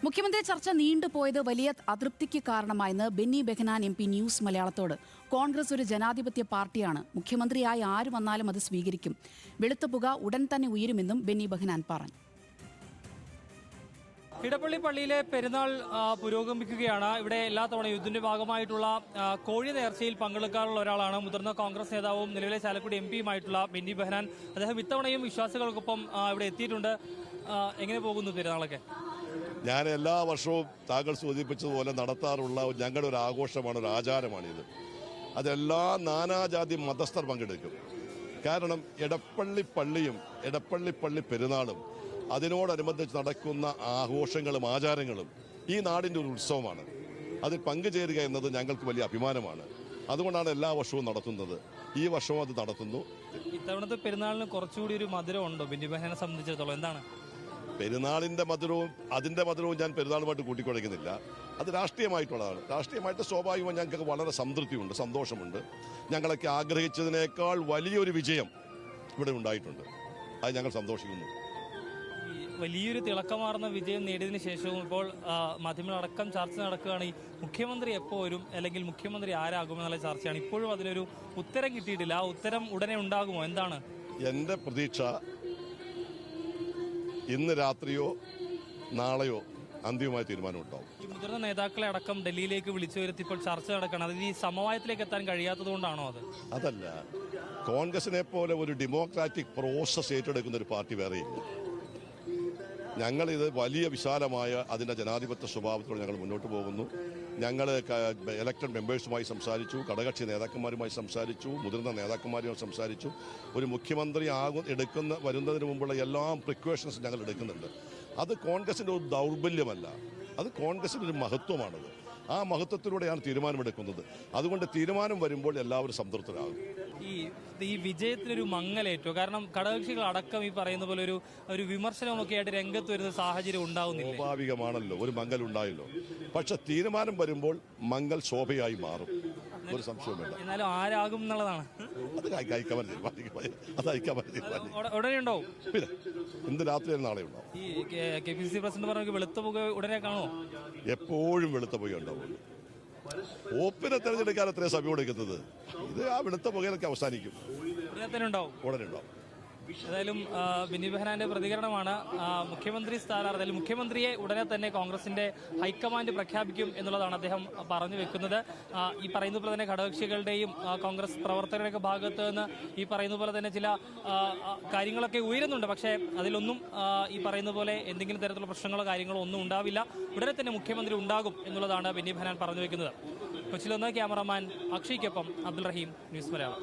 മുഖ്യമന്ത്രി ചർച്ച നീണ്ടുപോയത് വലിയ അതൃപ്തിക്ക് കാരണമായെന്ന് ബെന്നി ബെഹനാൻ MP ന്യൂസ് മലയാളത്തോട്. കോൺഗ്രസ് ഒരു ജനാധിപത്യ പാർട്ടിയാണ്. മുഖ്യമന്ത്രിയായി ആര് വന്നാലും അത് സ്വീകരിക്കും. വെളുത്ത പുക ഉടൻ തന്നെ ഉയരുമെന്നും ബെന്നി ബെഹനാൻ പറഞ്ഞു. ഇടപ്പള്ളി പള്ളിയിലെ പെരുന്നാൾ പുരോഗമിക്കുകയാണ്. ഇവിടെ എല്ലാ തവണയും ഇതിന്റെ ഭാഗമായിട്ടുള്ള കോഴി നേർച്ചയിൽ പങ്കെടുക്കാറുള്ള ഒരാളാണ് മുതിർന്ന കോൺഗ്രസ് നേതാവും നിലവിലെ ചാലക്കുടി MP-യുമായിട്ടുള്ള ബെന്നി ബെഹനാൻ. അദ്ദേഹം ഇത്തവണയും വിശ്വാസികൾക്കൊപ്പം ഇവിടെ എത്തിയിട്ടുണ്ട്. എങ്ങനെ പോകുന്നു പെരുന്നാളൊക്കെ? ഞാൻ എല്ലാ വർഷവും താങ്കൾ സൂചിപ്പിച്ചതുപോലെ നടത്താറുള്ള ഞങ്ങളുടെ ഒരു ആഘോഷമാണ്, ഒരു ആചാരമാണിത്. അതെല്ലാ നാനാജാതി മതസ്ഥർ പങ്കെടുക്കും. കാരണം ഇടപ്പള്ളി പള്ളി പെരുന്നാളും അതിനോടനുബന്ധിച്ച് നടക്കുന്ന ആഘോഷങ്ങളും ആചാരങ്ങളും ഈ നാടിൻ്റെ ഒരു ഉത്സവമാണ്. അതിൽ പങ്കുചേരുക എന്നത് ഞങ്ങൾക്ക് വലിയ അഭിമാനമാണ്. അതുകൊണ്ടാണ് എല്ലാ വർഷവും നടത്തുന്നത്. ഈ വർഷവും അത് നടത്തുന്നു. ഇത്തവണത്തെ പെരുന്നാളിന് കുറച്ചുകൂടി ഒരു മധുരം ഉണ്ടോ ബെന്നി ബെഹനാനെ സംബന്ധിച്ചിടത്തോളം? എന്താണ് പെരുന്നാളിൻ്റെ മധുരവും ഞാൻ പെരുന്നാളുമായിട്ട് കൂട്ടിക്കുഴയ്ക്കുന്നില്ല. അത് രാഷ്ട്രീയമായിട്ടുള്ളതാണ്. രാഷ്ട്രീയമായിട്ട് സ്വാഭാവികമായി ഞങ്ങൾക്ക് വളരെ സംതൃപ്തിയുണ്ട്, സന്തോഷമുണ്ട്. ഞങ്ങളൊക്കെ ആഗ്രഹിച്ചതിനേക്കാൾ വലിയൊരു വിജയം ഇവിടെ ഉണ്ടായിട്ടുണ്ട്. അത് ഞങ്ങൾ സന്തോഷിക്കുന്നു. വലിയൊരു തിളക്കമാർന്ന വിജയം നേടിയതിനു ശേഷവും ഇപ്പോൾ മാധ്യമങ്ങളടക്കം ചർച്ച നടക്കുകയാണ്. ഈ മുഖ്യമന്ത്രി എപ്പോൾ വരും, അല്ലെങ്കിൽ മുഖ്യമന്ത്രി ആരാകുമെന്നുള്ള ചർച്ചയാണ്. ഇപ്പോഴും അതിനൊരു ഉത്തരം കിട്ടിയിട്ടില്ല. ആ ഉത്തരം ഉടനെ ഉണ്ടാകുമോ? എന്താണ് എൻ്റെ പ്രതീക്ഷ? ഇന്ന് രാത്രിയോ നാളെയോ അന്തിമമായ തീരുമാനം ഉണ്ടാവും. ഈ മുതിർന്ന നേതാക്കളെ അടക്കം ഡൽഹിയിലേക്ക് വിളിച്ചു വരുത്തി ഇപ്പോൾ ചർച്ച നടക്കണം. അത് ഈ സമവായത്തിലേക്ക് എത്താൻ കഴിയാത്തത് കൊണ്ടാണോ? അതല്ല, കോൺഗ്രസിനെ പോലെ ഒരു ഡെമോക്രാറ്റിക് പ്രോസസ് ഏറ്റെടുക്കുന്ന ഒരു പാർട്ടി വേറെയില്ല. ഞങ്ങളിത് വലിയ വിശാലമായ അതിൻ്റെ ജനാധിപത്യ സ്വഭാവത്തോടെ ഞങ്ങൾ മുന്നോട്ട് പോകുന്നു. ഞങ്ങൾ ഇലക്ടഡ് മെമ്പേഴ്സുമായി സംസാരിച്ചു, ഘടകകക്ഷി നേതാക്കന്മാരുമായി സംസാരിച്ചു, മുതിർന്ന നേതാക്കന്മാരുമായി സംസാരിച്ചു. ഒരു മുഖ്യമന്ത്രി വരുന്നതിന് മുമ്പുള്ള എല്ലാ പ്രിക്കോഷൻസും ഞങ്ങൾ എടുക്കുന്നുണ്ട്. അത് കോൺഗ്രസിൻ്റെ ഒരു ദൗർബല്യമല്ല, അത് കോൺഗ്രസിൻ്റെ ഒരു മഹത്വമാണത്. ആ മഹത്വത്തിലൂടെയാണ് തീരുമാനമെടുക്കുന്നത്. അതുകൊണ്ട് തീരുമാനം വരുമ്പോൾ എല്ലാവരും സംതൃപ്തരാകും. ഈ വിജയത്തിനൊരു മങ്ങലേറ്റോ? കാരണം ഘടകകക്ഷികൾ അടക്കം ഈ പറയുന്ന പോലെ ഒരു വിമർശനമൊക്കെ ആയിട്ട് രംഗത്ത് വരുന്ന സാഹചര്യം ഉണ്ടാവുന്നില്ല. സ്വാഭാവികമാണല്ലോ, ഒരു മങ്ങൽ ഉണ്ടായല്ലോ. പക്ഷെ തീരുമാനം വരുമ്പോൾ മങ്ങൽ ശോഭയായി മാറും, ഒരു സംശയവും വേണ്ട. എന്നാലും ആരാകും എന്നുള്ളതാണ്. അത് അയക്കാൻ ഉടനെ ഉണ്ടാവും. പിന്നെ ഇന്ന് രാത്രി നാളെ ഉണ്ടാവും. ഈ KPCC പ്രസിഡന്റ് പറഞ്ഞ വെളുത്ത പുക ഉടനെ കാണുമോ? എപ്പോഴും വെളുത്ത പുക ഉണ്ടാവും. ഓപ്പിനെ തെരഞ്ഞെടുക്കാൻ എത്രയും സമയം എടുക്കുന്നത്? ഇത് ആ വെളുത്ത പുകയിലൊക്കെ അവസാനിക്കും. ഉടനെ ഉണ്ടാവും. ഏതായാലും ബെന്നി ബെഹനാന്റെ പ്രതികരണമാണ്. മുഖ്യമന്ത്രി സ്ഥാനാർത്ഥി, മുഖ്യമന്ത്രിയെ ഉടനെ തന്നെ കോൺഗ്രസിന്റെ ഹൈക്കമാൻഡ് പ്രഖ്യാപിക്കും എന്നുള്ളതാണ് അദ്ദേഹം പറഞ്ഞു വെക്കുന്നത്. ഈ പറയുന്ന പോലെ തന്നെ ഘടകകക്ഷികളുടെയും കോൺഗ്രസ് പ്രവർത്തകരുടെയൊക്കെ ഭാഗത്ത് നിന്ന് ഈ പറയുന്ന പോലെ തന്നെ ചില കാര്യങ്ങളൊക്കെ ഉയരുന്നുണ്ട്. പക്ഷേ അതിലൊന്നും ഈ പറയുന്ന പോലെ എന്തെങ്കിലും തരത്തിലുള്ള പ്രശ്നങ്ങളോ കാര്യങ്ങളോ ഒന്നും ഉണ്ടാവില്ല. ഉടനെ തന്നെ മുഖ്യമന്ത്രി ഉണ്ടാകും എന്നുള്ളതാണ് ബെന്നി ബെഹനാൻ പറഞ്ഞു വെക്കുന്നത്. കൊച്ചിയിൽ നിന്ന് ക്യാമറമാൻ അക്ഷയ്ക്കൊപ്പം അബ്ദുൾ റഹീം, ന്യൂസ് മലയാളം.